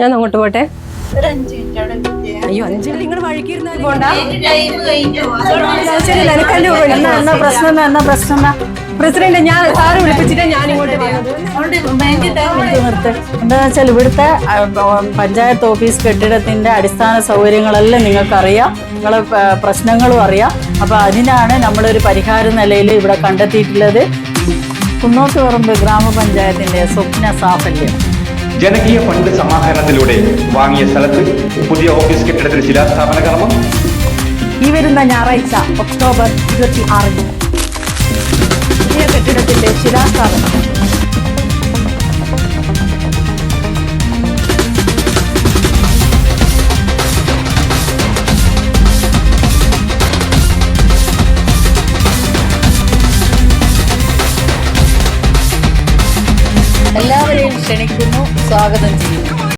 ഞാൻ അങ്ങോട്ട് പോട്ടെ. അയ്യോ 5 മിനിറ്റ് ഇങ്ങോട്ട് വഴിക്കിരുന്നാലും പ്രസിഡന്റ് ഞാൻ സാറ് വിളിപ്പിച്ചിട്ട് ഞാൻ ഇങ്ങോട്ട് എന്താ വെച്ചാൽ ഇവിടുത്തെ പഞ്ചായത്ത് ഓഫീസ് കെട്ടിടത്തിന്റെ അടിസ്ഥാന സൗകര്യങ്ങളെല്ലാം നിങ്ങൾക്കറിയാം, നിങ്ങളെ പ്രശ്നങ്ങളും അറിയാം. അപ്പൊ അതിനാണ് നമ്മളൊരു പരിഹാര നിലയിൽ ഇവിടെ കണ്ടെത്തിയിട്ടുള്ളത്. കുന്നോത്തുപറമ്പ് ഗ്രാമപഞ്ചായത്തിന്റെ സ്വപ്ന സാഫല്യം. ജനകീയ ഫണ്ട് സമാഹരണത്തിലൂടെ വാങ്ങിയ സ്ഥലത്ത് പുതിയ ഓഫീസ് കെട്ടിടത്തിന് ശിലാസ്ഥാപന കർമ്മം ഈ വരുന്ന ഞായറാഴ്ച ഒക്ടോബർ 26 പുതിയ കെട്ടിടത്തിന്റെ ശിലാസ്ഥാപനം. എല്ലാവരെയും ക്ഷണിക്കുന്നു, സ്വാഗതം ചെയ്യുന്നു.